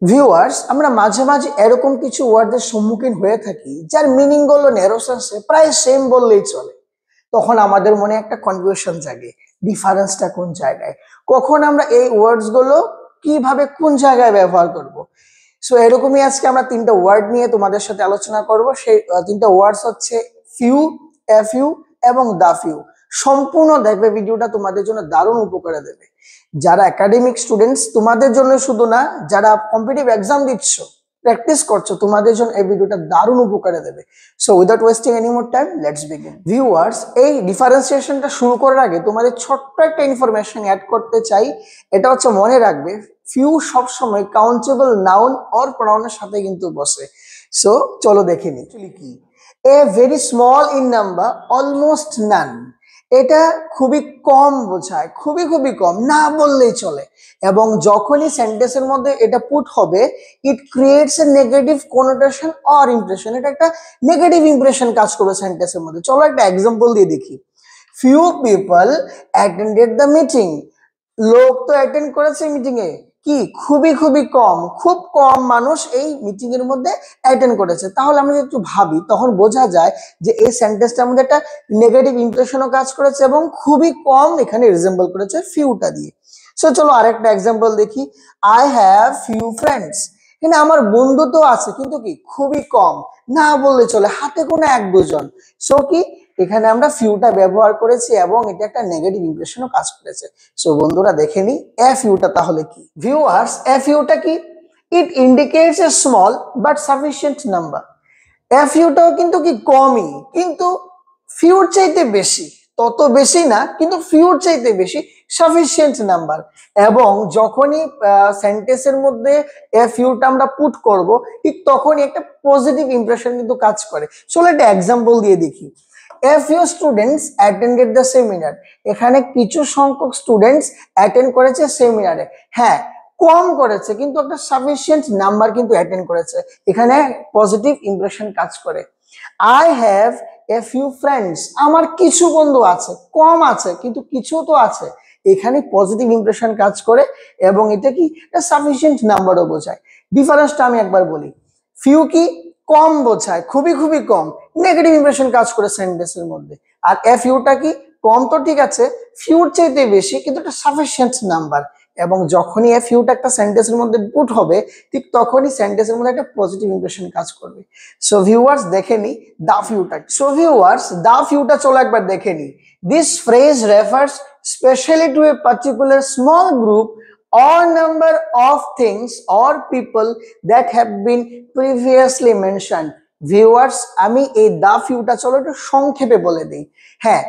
Viewers, আমরা মাঝে মাঝে এরকম কিছু ওয়ার্ডের সম্মুখীন হয়ে থাকি যার মিনিং গুলো ন্যারো সেন্সে প্রায় সেম বললেই চলে। তখন আমাদের মনে একটা কনফিউশন জাগে, ডিফারেন্সটা কোন জায়গায়, কখন আমরা এই ওয়ার্ডস গুলো কিভাবে কোন জায়গায় ব্যবহার করব। সো এরকমই আজকে আমরা তিনটা ওয়ার্ড নিয়ে তোমাদের সাথে আলোচনা করব। সেই তিনটা ওয়ার্ডস হচ্ছে ফিউ, এফইউ এবং দা ফিউ। সম্পূর্ণ দেখবে, ভিডিওটা তোমাদের জন্য দারুণ উপকারে দেবে। যারা একাডেমিক স্টুডেন্টস তোমাদের জন্য শুধু না, যারা কম্পিটিটিভ এক্সাম দিচ্ছ, প্র্যাকটিস করছো, তোমাদের জন্য এই ভিডিওটা দারুণ উপকারে দেবে। So without wasting any more time, let's begin. Viewers, এই ডিফারেন্সিয়েশনটা শুরু করার আগে তোমাদের ছোট্ট একটা ইনফরমেশন অ্যাড করতে চাই। এটা হচ্ছে, মনে রাখবে ফিউ সবসময় কাউন্টেবল নাউন অর প্রনাউনের সাথে কিন্তু বসে। সো চলো দেখে নিই কি। A very small in number, almost none. এটা খুবই কম বোঝায়, খুবই খুবই কম, না বললেই চলে। এবং যখনই সেন্টেন্সের মধ্যে এটা পুট হবে, it creates a negative connotation or impression. এটা একটা নেগেটিভ ইমপ্রেশন কাজ করবে সেন্টেন্সের মধ্যে। চলো একটা এক্সাম্পল দিয়ে দেখি। Few people attended the meeting. লোক তো অ্যাটেন্ড করেছে মিটিং এ, কি খুবই খুবই কম, খুব কম মানুষ এই মিটিং এর মধ্যে অ্যাটেন্ড করেছে। তাহলে আমরা একটু ভাবি, তখন বোঝা যায় যে এই সেন্টেন্সটার মধ্যে একটা নেগেটিভ ইমপ্রেশনও কাজ করেছে এবং খুবই কম এখানে রিজেম্বল করেছে ফিউটা দিয়ে। সো চলো আরেকটা এক্সাম্পল দেখি। I have few friends. এখানে আমার বন্ধু তো আছে, কিন্তু কি খুবই কম, না বললে চলে, হাতে কোনো এক দুজন। সো কি এখানে আমরা ফিউটা ব্যবহার করেছি এবং এটা একটা নেগেটিভ ইমপ্রেশনও কাজ করেছে। সো বন্ধুরা দেখে নি এফ ইউটা তাহলে কি। ভিউয়ার্স, এফ ইউটা কি? It indicates a small but sufficient number. এফ ইউটাও কিন্তু কি কমই, কিন্তু ফিউর চাইতে বেশি, তত বেশি না কিন্তু ফিউর চাইতে বেশি, সাফিসিয়েন্ট নাম্বার। এবং যখনই সেন্টেন্সের মধ্যে এফ ইউটা আমরা পুট করব, ঠিক তখনই একটা পজিটিভ ইমপ্রেশন কিন্তু কাজ করে। চলো একটা এক্সাম্পল দিয়ে দেখি। A few students attended the seminar. এখানে কিছু সংখ্যক স্টুডেন্টস অ্যাটেন্ড করেছে সেমিনারে। হ্যাঁ, কম করেছে কিন্তু একটা সাফিসিয়েন্ট নাম্বার কিন্তু অ্যাটেন্ড করেছে, এখানে পজিটিভ ইমপ্রেশন কাজ করে। I have a few friends. আমার কিছু বন্ধু আছে, কম আছে কিন্তু কিছু তো আছে, এখানে পজিটিভ ইমপ্রেশন কাজ করে এবং এটা কি সাফিসিয়েন্ট নাম্বারও বোঝায়। ডিফারেন্সটা আমি একবার বলি। ফিউ কি কম বোঝায়, খুবই খুবই কম, নেগেটিভ ইমপ্রেশন কাজ করে সেন্টেন্সের মধ্যে। আর এফ ইউটা কি কম তো ঠিক আছে, ফিউর চাইতে বেশি কিন্তু একটা সাফিসিয়েন্ট নাম্বার। এবং যখনই এফ ইউটা একটা সেন্টেন্সের মধ্যে পুট হবে, ঠিক তখনই সেন্টেন্সের মধ্যে একটা পজিটিভ ইমপ্রেশন কাজ করবে। সো ভিউয়ার্স দেখে নি দা ফিউটা। সো ভিউয়ার্স, দা ফিউটা চলো একবার দেখে নি। This phrase refers specially to a particular small group or number of things or people that have been previously mentioned. Viewers, আমি এই দা ফিউটা চলো একটু সংক্ষেপে বলে দিই। হ্যাঁ,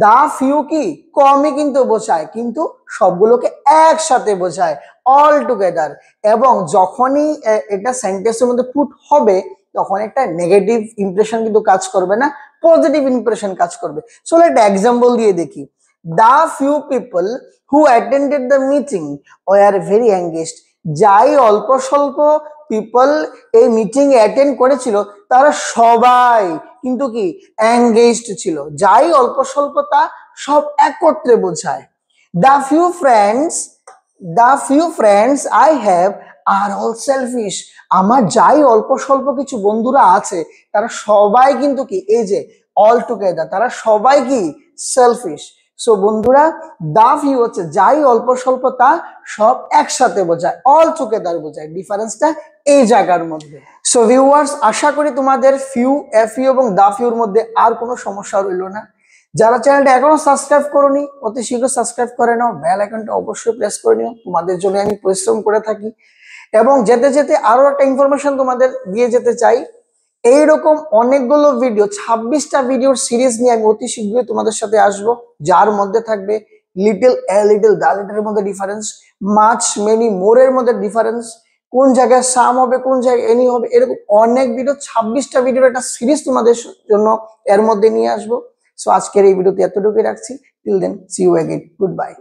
দা ফিউ কি কমই কিন্তু বোঝায়, কিন্তু সবগুলোকে একসাথে বোঝায়, অল টুগেদার। এবং যখনই এটা সেন্টেন্সের মধ্যে পুট হবে, তখন একটা নেগেটিভ ইমপ্রেশন কিন্তু কাজ করবে না, পজিটিভ ইমপ্রেশন কাজ করবে। চলো একটা এক্সাম্পল দিয়ে দেখি। The few people who attended the meeting were very engaged. যাই অল্প স্বল্প পিপল এই মিটিং এ অ্যাটেন্ড করেছিল, তারা সবাই কিন্তু কি এঙ্গেজড ছিল। যাই অল্প স্বল্প তা সব একত্রে বোঝায়। The few friends I have are all selfish. আমার যাই অল্প স্বল্প কিছু বন্ধুরা আছে, তারা সবাই কিন্তু কি এই যে অল টুগেদার, তারা সবাই কি সেলফিশ। সো বন্ধুরা, দা ফিউ হচ্ছে যাই অল্প স্বল্প তা সব একসাথে বোঝায়, অল টুগেদার বোঝায়। ডিফারেন্সটা এই জায়গার মধ্যে। সো ভিউয়ার্স, আশা করি তোমাদের ফিউ, এফইউ এবং দা ফিউর মধ্যে আর কোনো সমস্যা রইল না। যারা চ্যানেলটা এখনো সাবস্ক্রাইব করোনি, অতি শীঘ্র সাবস্ক্রাইব করে নাও, বেল আইকনটা অবশ্যই প্রেস করে নিও। তোমাদের জন্য আমি পরিশ্রম করে থাকি। এবং যেতে যেতে আরো একটা ইনফরমেশন তোমাদের দিয়ে যেতে চাই। এইরকম অনেকগুলো ভিডিও, 26টা ভিডিওর সিরিজ নিয়ে আমি অতি শীঘ্রই তোমাদের সাথে আসব, যার মধ্যে থাকবে লিটল এ লিটল, দা লিটলের মধ্যে ডিফারেন্স, মাচ মেনি মোরের মধ্যে ডিফারেন্স, কোন জায়গায় সাম হবে কোন জায়গায় এনি হবে, এরকম অনেক ভিডিও, 26টা ভিডিওর একটা সিরিজ তোমাদের জন্য এর মধ্যে নিয়ে আসবো। সো আজকের এই ভিডিওতে এতটুকুই রাখছি। Till then, see you again, good bye.